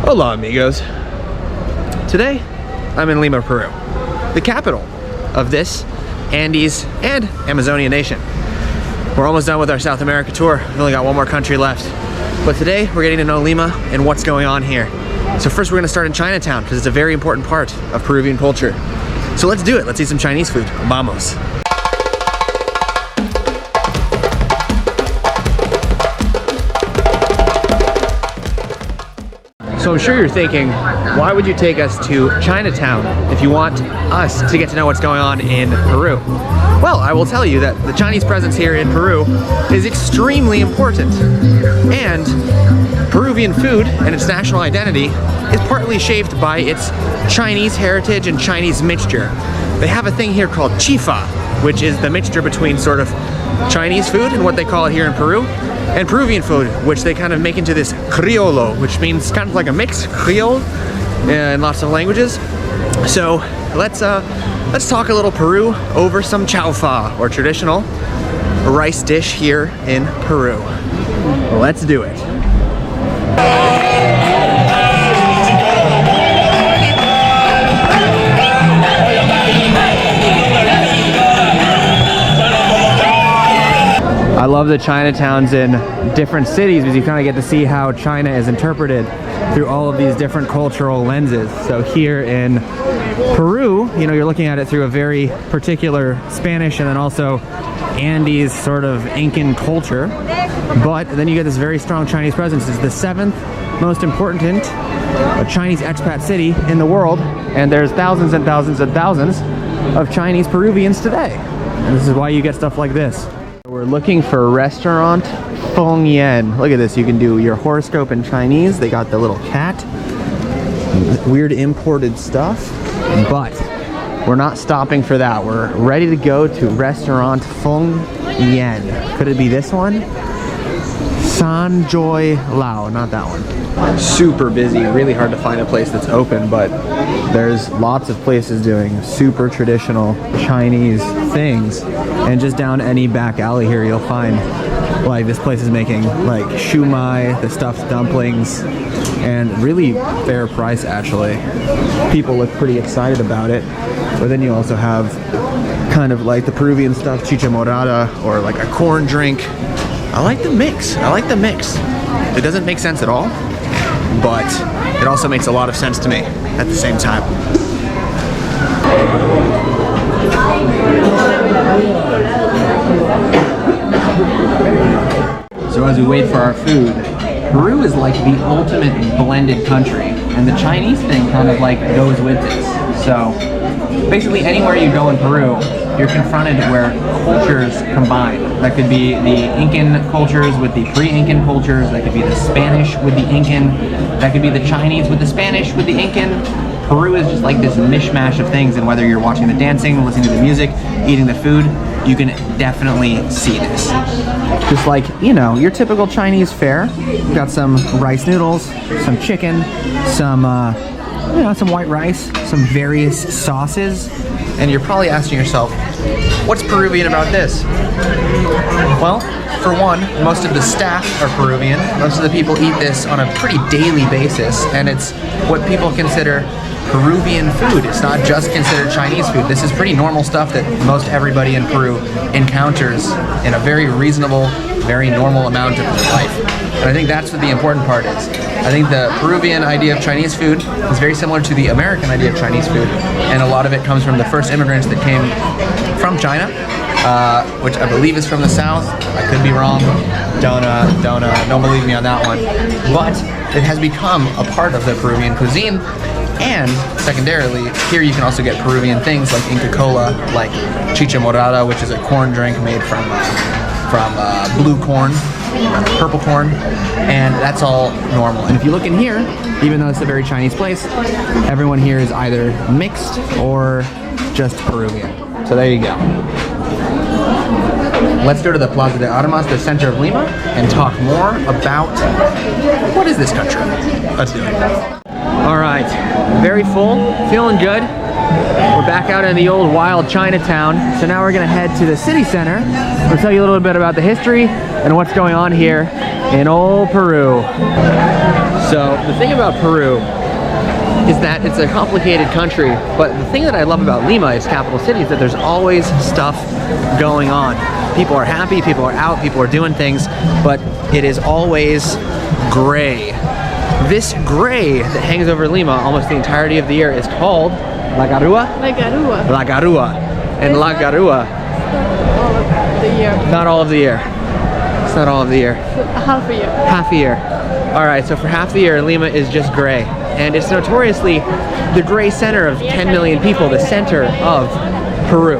Hola amigos. Today I'm in Lima, Peru, the capital of this Andes and Amazonian nation. We're almost done with our South America tour. We've only got one more country left. But today we're getting to know Lima and what's going on here. So first we're gonna start in Chinatown because it's a very important part of Peruvian culture. So let's do it. Let's eat some Chinese food. Vamos. So I'm sure you're thinking, why would you take us to Chinatown if you want us to get to know what's going on in Peru? Well, I will tell you that the Chinese presence here in Peru is extremely important. And Peruvian food and its national identity is partly shaped by its Chinese heritage and Chinese mixture. They have a thing here called chifa, which is the mixture between sort of Chinese food and what they call it here in Peru, and Peruvian food, which they kind of make into this criollo, which means kind of like a mix, Creole, in lots of languages. So let's talk a little Peru over some chaufa, or traditional rice dish here in Peru. Let's do it. I love the Chinatowns in different cities because you kind of get to see how China is interpreted through all of these different cultural lenses. So here in Peru, you know, you're looking at it through a very particular Spanish and then also Andes sort of Incan culture. But then you get this very strong Chinese presence. It's the 7th most important Chinese expat city in the world, and there's thousands and thousands and thousands of Chinese Peruvians today. And this is why you get stuff like this. We're looking for restaurant Feng Yan. Look at this, you can do your horoscope in Chinese. They got the little cat, weird imported stuff, but we're not stopping for that. We're ready to go to restaurant Feng Yan. Could it be this one? San Joy Lao, not that one. Super busy, really hard to find a place that's open, but there's lots of places doing super traditional Chinese things. And just down any back alley here, you'll find like this place is making like shumai, the stuffed dumplings, and really fair price actually. People look pretty excited about it. But then you also have kind of like the Peruvian stuff, chicha morada, or like a corn drink. I like the mix. I like the mix. It doesn't make sense at all, but it also makes a lot of sense to me at the same time. So as we wait for our food, Peru is like the ultimate blended country, and the Chinese thing kind of like goes with this. So basically anywhere you go in Peru, you're confronted where cultures combine. That could be the Incan cultures with the pre-Incan cultures, that could be the Spanish with the Incan, that could be the Chinese with the Spanish with the Incan. Peru is just like this mishmash of things, and whether you're watching the dancing, listening to the music, eating the food, you can definitely see this. Just like, you know, your typical Chinese fare. We've got some rice noodles, some chicken, some you know, some white rice, some various sauces. And you're probably asking yourself, what's Peruvian about this? Well, for one, most of the staff are Peruvian. Most of the people eat this on a pretty daily basis, and it's what people consider Peruvian food. It's not just considered Chinese food. This is pretty normal stuff that most everybody in Peru encounters in a very reasonable, very normal amount of their life. And I think that's what the important part is. I think the Peruvian idea of Chinese food is very similar to the American idea of Chinese food, and a lot of it comes from the first immigrants that came from China, which I believe is from the south. I could be wrong. Don't believe me on that one. But it has become a part of the Peruvian cuisine. And secondarily, here you can also get Peruvian things like Inca Cola, like chicha morada, which is a corn drink made from blue corn, purple corn, and that's all normal. And if you look in here, even though it's a very Chinese place, everyone here is either mixed or just Peruvian. So there you go. Let's go to the Plaza de Armas, the center of Lima, and talk more about what is this country. Let's do it. All right, very full, feeling good. We're back out in the old wild Chinatown. So now we're gonna head to the city center. We'll tell you a little bit about the history and what's going on here in old Peru. So the thing about Peru is that it's a complicated country, but the thing that I love about Lima, its capital city, is that there's always stuff going on. People are happy, people are out, people are doing things, but it is always gray. This gray that hangs over Lima almost the entirety of the year is called La Garua? La Garua. La Garua. And La Garua. All of the year. Not all of the year. It's not all of the year. Half a year. Half a year. Alright, so for half the year, Lima is just gray. And it's notoriously the gray center of 10 million people, the center of Peru.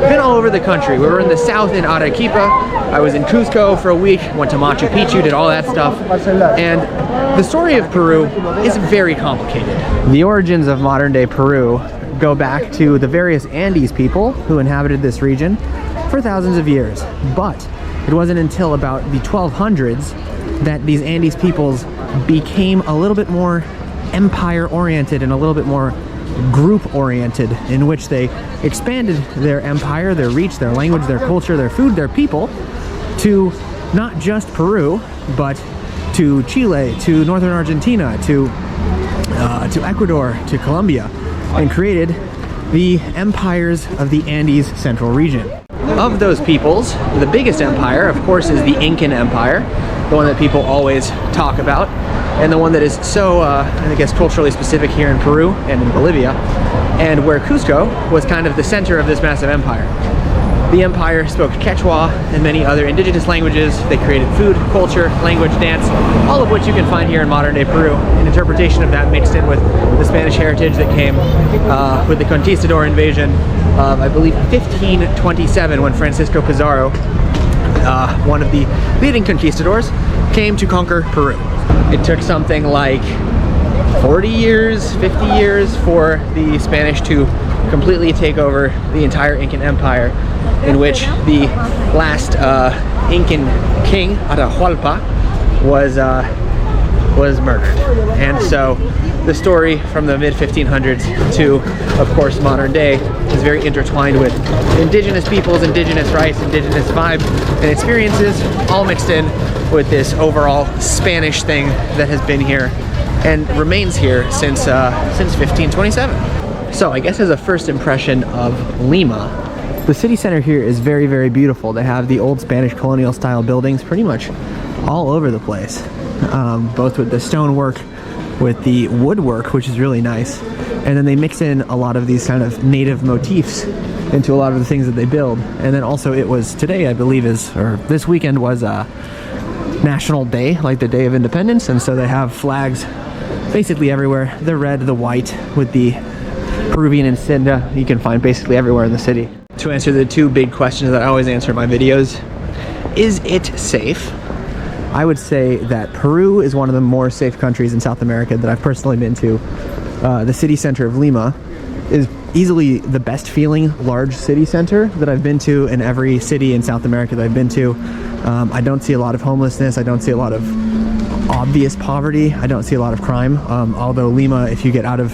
Been all over the country. We were in the south in Arequipa. I was in Cusco for a week, went to Machu Picchu, did all that stuff. And the story of Peru is very complicated. The origins of modern day Peru go back to the various Andes people who inhabited this region for thousands of years. But it wasn't until about the 1200s that these Andes peoples became a little bit more empire-oriented and a little bit more group-oriented, in which they expanded their empire, their reach, their language, their culture, their food, their people, to not just Peru, but to Chile, to northern Argentina, to Ecuador, to Colombia, and created the empires of the Andes Central region. Of those peoples, the biggest empire, of course, is the Incan Empire, the one that people always talk about, and the one that is so, I guess, culturally specific here in Peru and in Bolivia, and where Cusco was kind of the center of this massive empire. The empire spoke Quechua and many other indigenous languages. They created food, culture, language, dance, all of which you can find here in modern-day Peru. An interpretation of that mixed in with the Spanish heritage that came with the conquistador invasion of, I believe, 1527, when Francisco Pizarro, one of the leading conquistadors, came to conquer Peru. It took something like 40 years, 50 years for the Spanish to completely take over the entire Incan Empire, in which the last Incan king, Atahualpa, was murdered. And so the story from the mid-1500s to, of course, modern day is very intertwined with indigenous peoples, indigenous rights, indigenous vibes and experiences, all mixed in with this overall Spanish thing that has been here and remains here since 1527. So I guess as a first impression of Lima, the city center here is very, very beautiful. They have the old Spanish colonial style buildings pretty much all over the place, both with the stonework, with the woodwork, which is really nice, and then they mix in a lot of these kind of native motifs into a lot of the things that they build. And then also it was today, I believe, this weekend was National Day, like the Day of Independence, and so they have flags basically everywhere. The red, the white, with the Peruvian insignia you can find basically everywhere in the city. To answer the two big questions that I always answer in my videos, is it safe? I would say that Peru is one of the more safe countries in South America that I've personally been to. The city center of Lima is easily the best feeling large city center that I've been to in every city in South America that I've been to. I don't see a lot of homelessness. I don't see a lot of obvious poverty. I don't see a lot of crime. Although Lima, if you get out of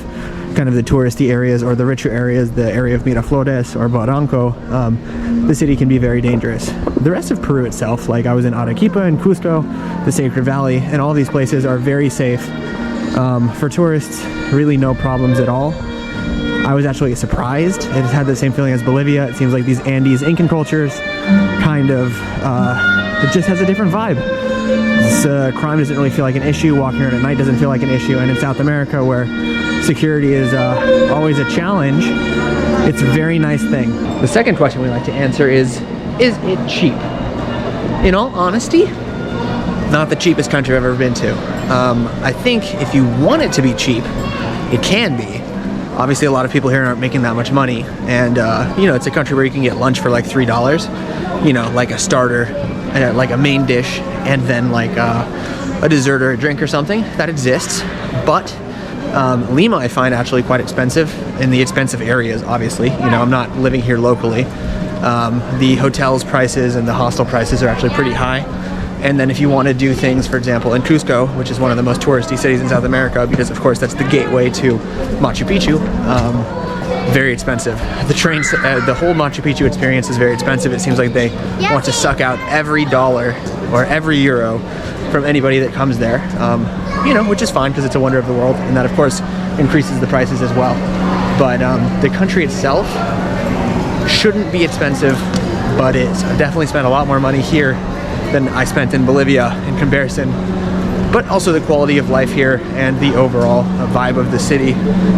kind of the touristy areas or the richer areas, the area of Miraflores or Barranco, the city can be very dangerous. The rest of Peru itself, like I was in Arequipa and Cusco, the Sacred Valley, and all these places are very safe. For tourists, really no problems at all. I was actually surprised. It had the same feeling as Bolivia. It seems like these Andes Incan cultures kind of, it just has a different vibe. Crime doesn't really feel like an issue. Walking around at night doesn't feel like an issue. And in South America, where security is always a challenge, it's a very nice thing. The second question we like to answer is it cheap? In all honesty, not the cheapest country I've ever been to. I think if you want it to be cheap, it can be. Obviously, a lot of people here aren't making that much money, and you know, it's a country where you can get lunch for like $3. You know, like a starter, like a main dish, and then like a dessert or a drink or something. That exists, but Lima I find actually quite expensive in the expensive areas. Obviously, you know, I'm not living here locally. The hotels prices and the hostel prices are actually pretty high. And then if you want to do things, for example, in Cusco, which is one of the most touristy cities in South America, because of course that's the gateway to Machu Picchu, very expensive. The trains, the whole Machu Picchu experience is very expensive. It seems like they want to suck out every dollar or every euro from anybody that comes there, you know, which is fine because it's a wonder of the world, and that of course increases the prices as well. But the country itself shouldn't be expensive, but it's definitely spent a lot more money here than I spent in Bolivia in comparison. But also the quality of life here and the overall vibe of the city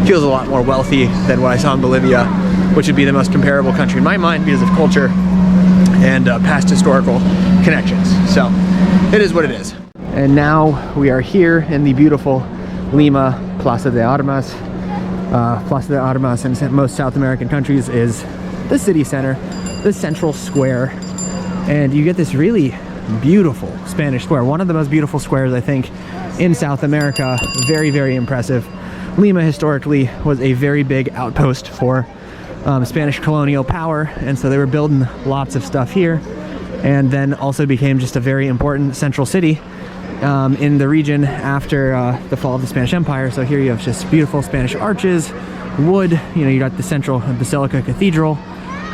feels a lot more wealthy than what I saw in Bolivia, which would be the most comparable country in my mind because of culture and past historical connections. So it is what it is. And now we are here in the beautiful Lima Plaza de Armas. Plaza de Armas in most South American countries is the city center, the central square, and you get this really beautiful Spanish square, one of the most beautiful squares I think in South America. Very, very impressive. Lima historically was a very big outpost for Spanish colonial power, and so they were building lots of stuff here, and then also became just a very important central city in the region after the fall of the Spanish Empire. So here you have just beautiful Spanish arches, wood, you know, you got the central Basilica Cathedral,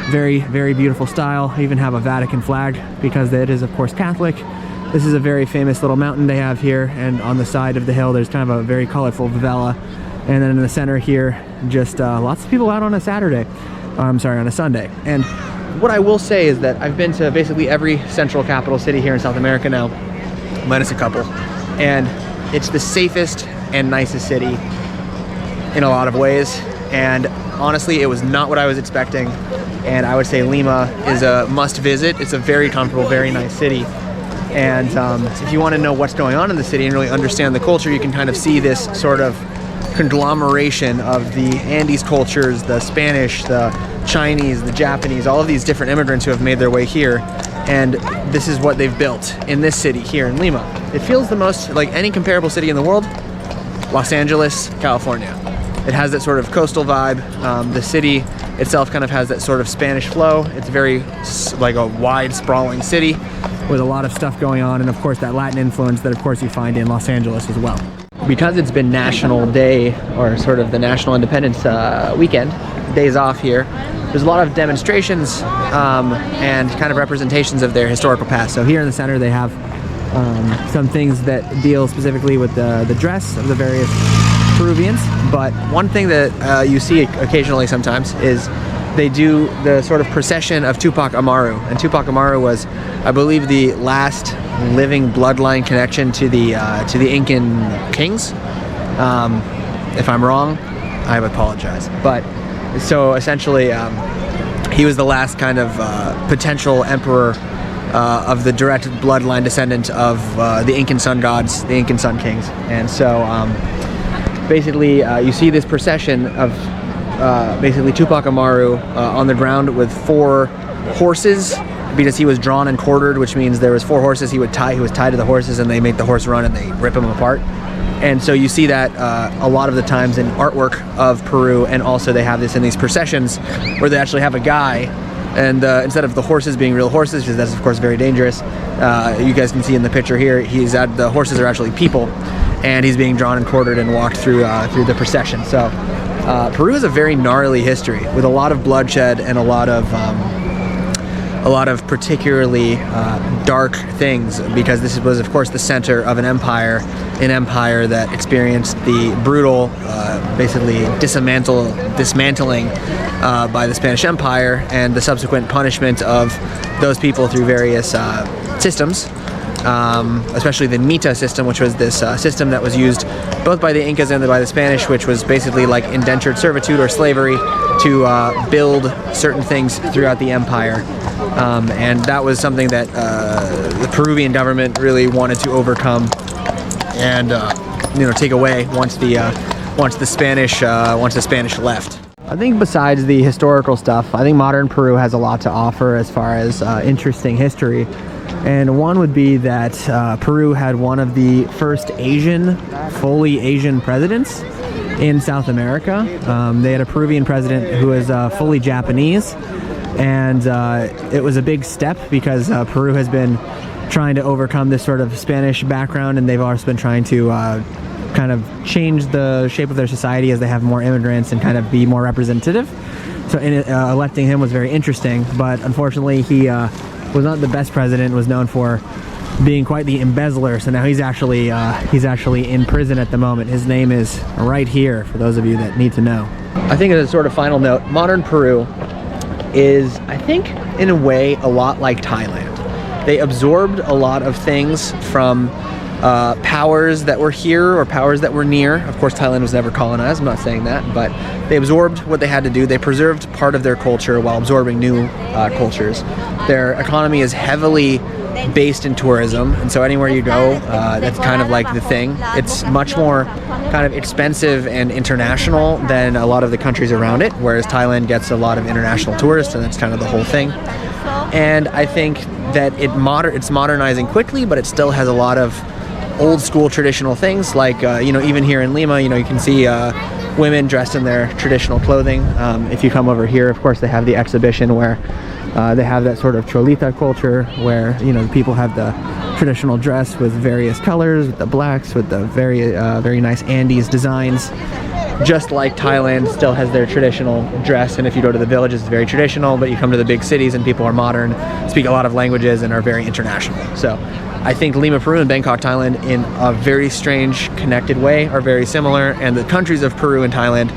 very, very beautiful style. Even have a Vatican flag because it is of course Catholic. This is a very famous little mountain they have here, and on the side of the hill there's kind of a very colorful favela, and then in the center here just lots of people out on a Saturday, I'm sorry, on a Sunday. And what I will say is that I've been to basically every central capital city here in South America now, minus a couple, and it's the safest and nicest city in a lot of ways, and honestly it was not what I was expecting, and I would say Lima is a must visit. It's a very comfortable, very nice city, and if you want to know what's going on in the city and really understand the culture, you can kind of see this sort of conglomeration of the Andes cultures, the Spanish, the Chinese, the Japanese, all of these different immigrants who have made their way here, and this is what they've built in this city here in Lima. It feels the most like any comparable city in the world, Los Angeles, California. It has that sort of coastal vibe. The city itself kind of has that sort of Spanish flow. It's very like a wide, sprawling city with a lot of stuff going on, and of course that Latin influence that of course you find in Los Angeles as well. Because it's been National Day, or sort of the National Independence weekend, days off here, there's a lot of demonstrations and kind of representations of their historical past. So here in the center they have some things that deal specifically with the dress of the various Peruvians, but one thing that you see occasionally sometimes is they do the sort of procession of Tupac Amaru, and Tupac Amaru was, I believe, the last living bloodline connection to the Incan kings. If I'm wrong, I apologize. But so essentially, he was the last kind of potential emperor of the direct bloodline descendant of the Incan sun gods, the Incan sun kings, and so basically you see this procession of basically Tupac Amaru on the ground with 4 horses, because he was drawn and quartered, which means there was 4 horses he was tied to the horses, and they make the horse run and they rip him apart. And so you see that a lot of the times in artwork of Peru, and also they have this in these processions where they actually have a guy, and instead of the horses being real horses, because that's of course very dangerous, you guys can see in the picture here, the horses are actually people, and he's being drawn and quartered and walked through the procession. So Peru has a very gnarly history with a lot of bloodshed and a lot of particularly dark things, because this was of course the center of an empire that experienced the brutal basically dismantling by the Spanish Empire, and the subsequent punishment of those people through various systems, especially the Mita system, which was this system that was used both by the Incas and by the Spanish, which was basically like indentured servitude or slavery to build certain things throughout the empire. And that was something that the Peruvian government really wanted to overcome and take away once the Spanish left. I think besides the historical stuff, I think modern Peru has a lot to offer as far as interesting history. And one would be that Peru had one of the first fully Asian presidents in South America. They had a Peruvian president who was fully Japanese, and it was a big step because Peru has been trying to overcome this sort of Spanish background, and they've also been trying to kind of change the shape of their society as they have more immigrants and kind of be more representative. So electing him was very interesting, but unfortunately he was not the best president, was known for being quite the embezzler. So now he's actually in prison at the moment. His name is right here for those of you that need to know. I think as a sort of final note, modern Peru is, I think, in a way, a lot like Thailand. They absorbed a lot of things from powers that were here or powers that were near. Of course, Thailand was never colonized, I'm not saying that, but they absorbed what they had to do. They preserved part of their culture while absorbing new cultures. Their economy is heavily based in tourism, and so anywhere you go, that's kind of like the thing. It's much more kind of expensive and international than a lot of the countries around it, whereas Thailand gets a lot of international tourists, and that's kind of the whole thing. And I think that it's modernizing quickly, but it still has a lot of old school traditional things, like even here in Lima, you can see women dressed in their traditional clothing. If you come over here, of course, they have the exhibition where they have that sort of cholita culture where the people have the traditional dress with various colors, with the blacks, with the very nice Andes designs. Just like Thailand still has their traditional dress, and if you go to the villages, it's very traditional, but you come to the big cities and people are modern, speak a lot of languages, and are very international. So I think Lima, Peru, and Bangkok, Thailand, in a very strange, connected way, are very similar, and the countries of Peru and Thailand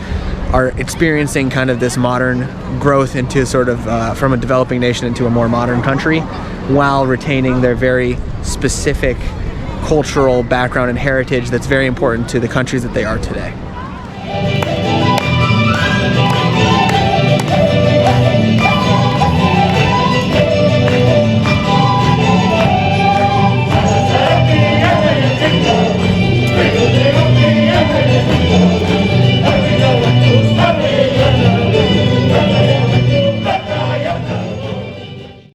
are experiencing kind of this modern growth into sort of from a developing nation into a more modern country, while retaining their very specific cultural background and heritage that's very important to the countries that they are today.